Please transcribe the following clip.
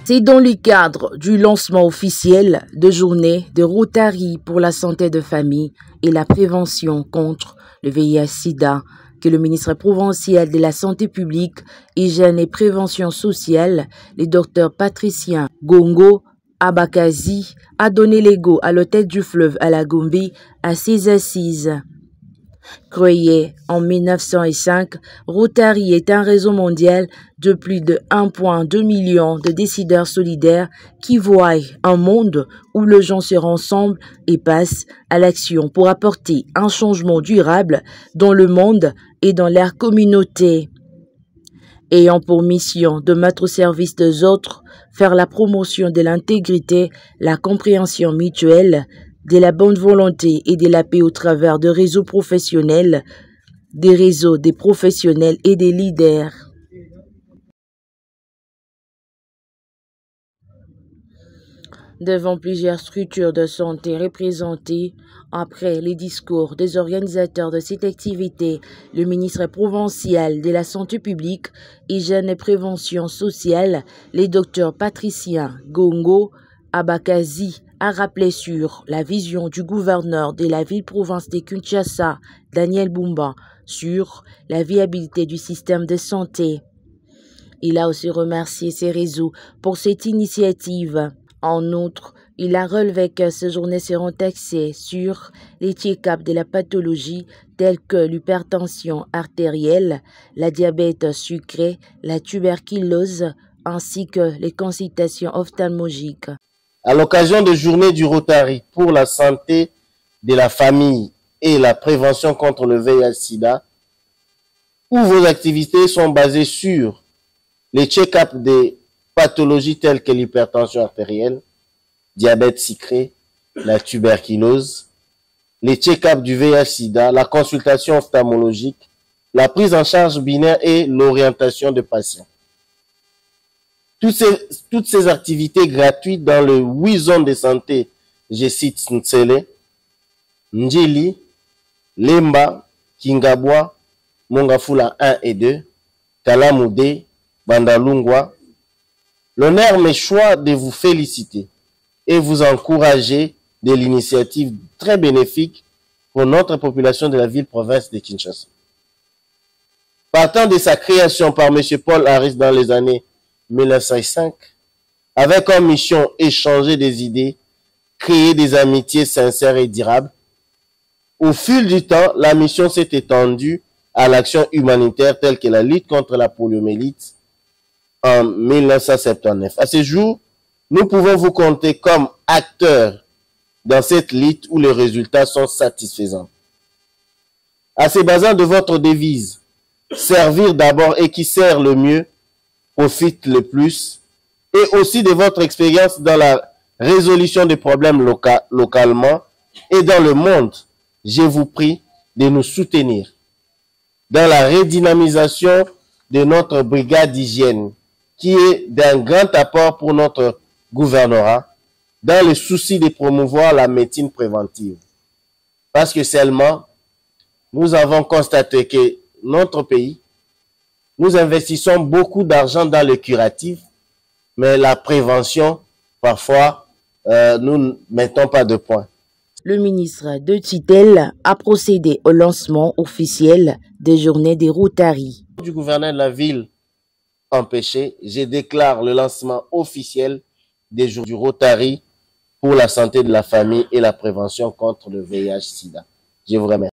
C'est dans le cadre du lancement officiel de journée de Rotary pour la santé de famille et la prévention contre le VIH-Sida que le ministre provincial de la Santé publique, Hygiène et Prévention sociale, le docteur Patricien Gongo Abakazi, a donné les go à l'hôtel du fleuve à la Gombe à ses assises. Créé en 1905, Rotary est un réseau mondial de plus de 1,2 million de décideurs solidaires qui voient un monde où les gens se rassemblent et passent à l'action pour apporter un changement durable dans le monde et dans leur communauté. Ayant pour mission de mettre au service des autres, faire la promotion de l'intégrité, la compréhension mutuelle, de la bonne volonté et de la paix au travers de réseaux professionnels, des réseaux des professionnels et des leaders. Devant plusieurs structures de santé représentées, après les discours des organisateurs de cette activité, le ministre provincial de la Santé publique, Hygiène et Prévention sociale, le docteur Patricien Gongo Abakazi, a rappelé sur la vision du gouverneur de la ville-province de Kinshasa, Daniel Bumba, sur la viabilité du système de santé. Il a aussi remercié ces réseaux pour cette initiative. En outre, il a relevé que ces journées seront axées sur les check-ups de la pathologie telles que l'hypertension artérielle, la diabète sucré, la tuberculose, ainsi que les consultations ophtalmologiques. À l'occasion de journées du Rotary pour la santé de la famille et la prévention contre le VIH-Sida, où vos activités sont basées sur les check-ups des pathologies telles que l'hypertension artérielle, diabète sucré, la tuberculose, les check-ups du VIH-Sida, la consultation ophtalmologique, la prise en charge binaire et l'orientation de patients. Toutes ces activités gratuites dans le 8 zones de santé, je cite Ntsele, Ndjili, Lemba, Kingabwa, Mongafula 1 et 2, Kalamoudé, Bandalungwa. L'honneur me choix de vous féliciter et vous encourager de l'initiative très bénéfique pour notre population de la ville-province de Kinshasa. Partant de sa création par M. Paul Harris dans les années 1905, avec comme mission échanger des idées, créer des amitiés sincères et durables. Au fil du temps, la mission s'est étendue à l'action humanitaire telle que la lutte contre la poliomyélite en 1979. À ce jour, nous pouvons vous compter comme acteurs dans cette lutte où les résultats sont satisfaisants. À se basant de votre devise, servir d'abord et qui sert le mieux, profite le plus, et aussi de votre expérience dans la résolution des problèmes localement et dans le monde, je vous prie de nous soutenir dans la redynamisation de notre brigade d'hygiène, qui est d'un grand apport pour notre gouvernorat, dans le souci de promouvoir la médecine préventive. Parce que seulement, nous avons constaté que notre pays, nous investissons beaucoup d'argent dans le curatif, mais la prévention, parfois, nous ne mettons pas de point. Le ministre de tutelle a procédé au lancement officiel des journées des Rotary. Du gouverneur de la ville empêché, je déclare le lancement officiel des jours du Rotary pour la santé de la famille et la prévention contre le VIH-Sida. Je vous remercie.